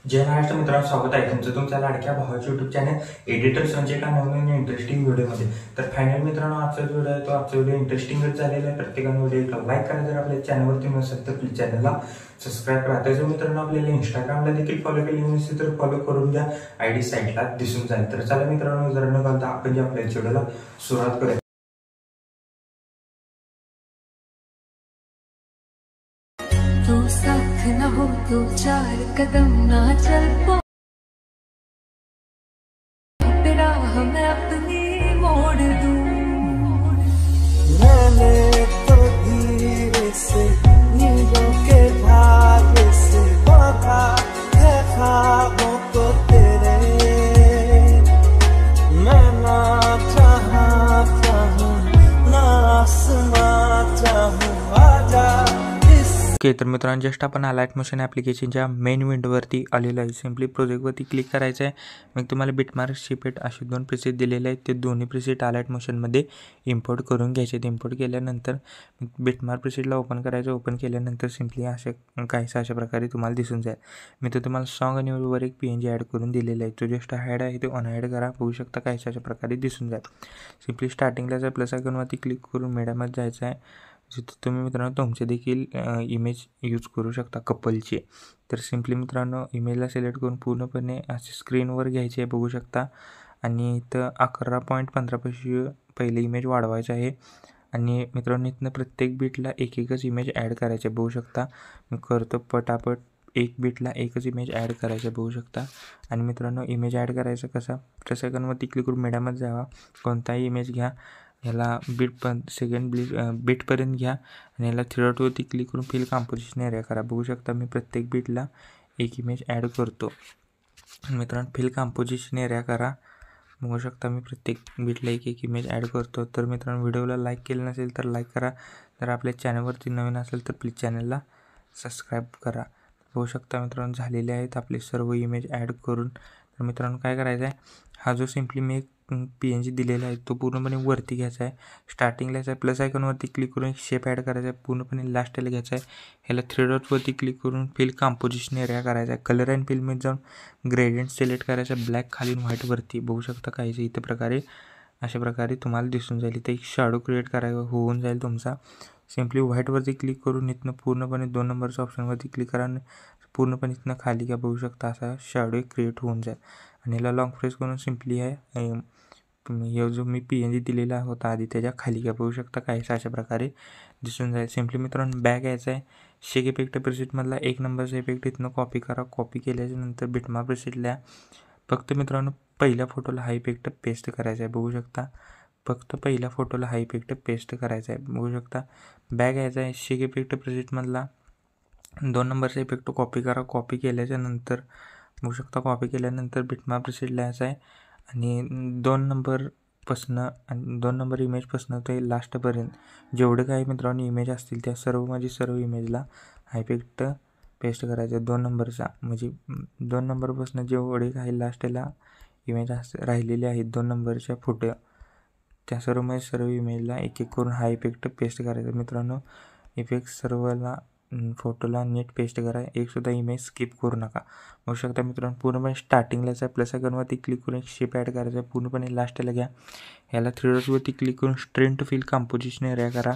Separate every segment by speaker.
Speaker 1: जय महाराष्ट्र मित्रांनो, स्वागत आहे तुमचं तुमच्या लाडक्या भावाच्या युट्यूब चॅनल एडिटर संजय का नवीन इंटरेस्टिंग व्हिडिओमध्ये. तर फायनल मित्रांनो, आजचा व्हिडिओ आहे तो आजचा व्हिडिओ इंटरेस्टिंगच झालेला आहे. प्रत्येकाने व्हिडिओ लाईक करा, जर आपल्या चॅनलवरती नसेल तर प्लीज चॅनलला सबस्क्राईब करा. त्याचं मित्रांनो आपल्याला इंस्टाग्रामला देखील फॉलो केली नसेल तर फॉलो करून द्या, आयडी साईटला दिसून जाईल. तर चला मित्रांनो, जर न घालता आपण आपल्या व्हिडिओला सुरुवात करूया.
Speaker 2: तो साथ न हो तो चार कदम ना चल राह मैं अपनी मोड़ दूं।
Speaker 3: मैंने तो धीरे से नीलों के धागे से बांधा है ख्वाबों को तेरे। मैं ना चाहूं ना आसमां चाहूं, आजा।
Speaker 1: ओके, तर मित्रांनो जस्ट आपण अलाइट मोशन ॲप्लिकेशनच्या मेन विंडोवरती आलेलो आहे. सिम्पली प्रोजेक्टवरती क्लिक करायचं आहे. मग तुम्हाला बिटमार्क शिपेट असे दोन प्रिसेट दिलेले आहेत. ते दोन्ही प्रिसेट अलाइट मोशनमध्ये इम्पोर्ट करून घ्यायचे. इम्पोर्ट केल्यानंतर बिटमार्क प्रिसेटला ओपन करायचं. ओपन केल्यानंतर सिम्पली काहीसं अशा प्रकारे तुम्हाला दिसून जाईल. मी तर तुम्हाला सॉन्ग आणि वर एक PNG ॲड करून दिलेलं आहे. तो जस्ट हाईड आहे ते अनहाईड करा. बघू शकता काहीसं अशा प्रकारे दिसून जाईल. सिम्पली स्टार्टिंगला प्लस आयकॉनवरती क्लिक करून मीडियामध्ये जायचं आहे. जिथे तुम्ही मित्रांनो तुमचे देखील इमेज यूज करू शकता कपलची. तर सिम्पली मित्रांनो इमेजला सिलेक्ट करून पूर्णपणे असे स्क्रीनवर घ्यायचे आहे, बघू शकता. आणि इथं 11.15 पैसे पहिले इमेज वाढवायचं आहे. आणि मित्रांनो इथनं प्रत्येक बीटला एकच इमेज ॲड करायचे, बघू शकता. मी करतो पटापट. एक बीटला एकच इमेज ॲड करायचं, बघू शकता. आणि मित्रांनो इमेज ॲड करायचं कसा, प्लस आयकॉनवरती क्लिक करून मीडियामध्ये जावा. कोणताही इमेज घ्या, ह्याला बीटपर्यंत घ्या आणि याला 3 डॉटवरती क्लिक करून फिल कंपोजिशन एरिया करा. बघू शकता मी प्रत्येक बीटला एक इमेज ॲड करतो. मित्रांनो फिल कंपोजिशन एरिया करा. बघू शकता मी प्रत्येक बीटला एक इमेज ॲड करतो. तर मित्रांनो व्हिडिओला लाईक केलं नसेल तर लाईक करा. जर आपल्या चॅनलवरती नवीन असेल तर प्लीज चॅनलला सबस्क्राईब करा. बघू शकता मित्रांनो झालेले आहेत आपले सर्व इमेज ॲड करून. तर मित्रांनो काय करायचं आहे, हा जो सिम्पली मी एक PNG दिलेला आहे तो पूर्णपणे वरती घ्यायचा आहे. स्टार्टिंगला याचा प्लस आयकॉनवरती क्लिक करून एक शेप ॲड करायचा आहे. पूर्णपणे लास्टला घ्यायचा आहे. ह्याला 3 डॉटवरती क्लिक करून फिल कंपोजिशन एरिया करायचा आहे. कलर अँड फिलमध्ये जाऊन ग्रेडियंट सिलेक्ट करायचं आहे. ब्लॅक खाली व्हाईटवरती बघू शकता काहीच इथं प्रकारे अशा प्रकारे तुम्हाला दिसून जाईल. इथे एक शॅडो क्रिएट करायला होऊन जाईल तुमचा. सिम्पली व्हाईटवरती क्लिक करून इथनं पूर्णपणे 2 नंबरच्या ऑप्शनवरती क्लिक करा. पूर्णपणे इथनं खाली घ्या, बघू शकता असा शॅडो क्रिएट होऊन जाईल. आणि याला लॉंग प्रेस करून सिम्पली आहे हे जो मी PNG दिलेला होता आधी त्याच्या खाली घ्या, बघू शकता काहीसं अशा प्रकारे दिसून जाईल. सिम्पली मित्रांनो बॅक यायचा आहे. शेक इफेक्ट प्रिसेटमधला 1 नंबरचा इफेक्ट इथनं कॉपी करा. कॉपी केल्याच्या नंतर बिटमार्क प्रिसेटला फक्त मित्रांनो पहिल्या फोटोला हा इफेक्ट पेस्ट करायचा आहे, बघू शकता. फक्त पहिल्या फोटोला हा इफेक्ट पेस्ट करायचा आहे, बघू शकता. बॅक यायचा आहे. शेक इफेक्ट प्रिसेटमधला 2 नंबरचा इफेक्ट कॉपी करा. कॉपी केल्याच्या नंतर बघू शकता कॉपी केल्यानंतर बिटमार्क प्रिसेटला यायचा आहे. आणि 2 नंबर इमेजपासून ते लास्टपर्यंत जेवढे काही मित्रांनो इमेज असतील त्या सर्व इमेजला हा इफेक्ट पेस्ट करायचा आहे 2 नंबरचा. म्हणजे 2 नंबरपासून जेवढे काही लास्टला इमेज राहिलेले आहेत 2 नंबरच्या फोटो त्या सर्व इमेजला एक करून हा इफेक्ट पेस्ट करायचा. मित्रांनो इफेक्ट सर्वला फोटोला नीट पेस्ट करा, एकसुद्धा इमेज स्किप करू नका. बघू शकता मित्रांनो पूर्णपणे स्टार्टिंगलाच प्लस आयकॉनवरती क्लिक करून एक शेप ॲड करायचा आहे. पूर्णपणे लास्टला घ्या. ह्याला 3 डॉट्सवरती क्लिक करून strain to fill composition area करा.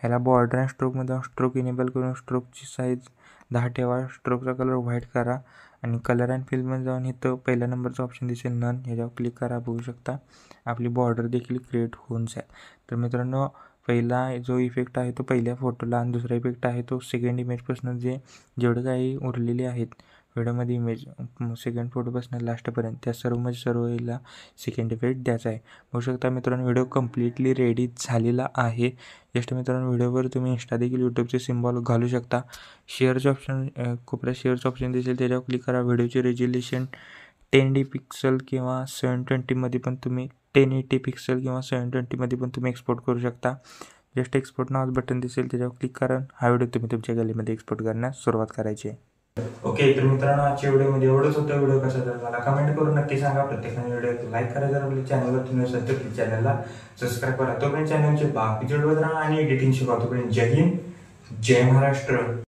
Speaker 1: ह्याला बॉर्डर अँड स्ट्रोकमध्ये स्ट्रोक इनेबल करून स्ट्रोकची साईज 10 ठेवा. स्ट्रोकचा कलर व्हाईट करा. आणि कलर अँड फिलमध्ये जाऊन इथं पहिल्या नंबरचा ऑप्शन दिसेल नन, ह्याच्यावर क्लिक करा. बघू शकता आपली बॉर्डर देखील क्रिएट होऊन जाईल. तर मित्रांनो पहिला जो इफेक्ट आहे तो पहिल्या फोटोला आणि दुसरा इफेक्ट आहे तो सेकंड इमेजपासून जेवढे काही उरलेले आहेत व्हिडिओमध्ये इमेज सेकंड फोटोपासून लास्टपर्यंत त्या सर्व याला सेकंड इफेक्ट द्यायचा आहे. बघू शकता मित्रांनो व्हिडिओ कम्प्लिटली रेडी झालेला आहे. जस्ट मित्रांनो व्हिडिओवर तुम्ही इंस्टा देखील यूट्यूबचे सिम्बॉल घालू शकता. शेअरचे ऑप्शन कोपऱ्यात शेअरचं ऑप्शन दिसेल त्याच्यावर क्लिक करा. व्हिडिओची रेझोल्युशन 1080 पिक्सल किंवा 720मध्ये पण तुम्ही 1080 पिक्सल किंवा 720मध्ये पण तुम्ही एक्सपोर्ट करू शकता. जस्ट एक्सपोर्ट नावाचं बटन दिसेल त्याच्यावर क्लिक करा. हा व्हिडिओ तुम्ही तुमच्या गॅलरीमध्ये एक्सपोर्ट करण्यास सुरुवात करायची आहे. ओके, तर मित्रांनो आजच्या व्हिडिओमध्ये एवढंच होतं. व्हिडिओ कसा झाला मला कमेंट करून नक्की सांगा. प्रत्येकाने व्हिडिओ लाईक करा. जर आपल्या चॅनलवर तुम्ही असेल तर चॅनलला सबस्क्राईब करा. तोपर्यंत चॅनलचे बाकीचे व्हिडिओ आणि एडिटिंग शिकवा. तोपर्यंत जय हिंद, जय महाराष्ट्र.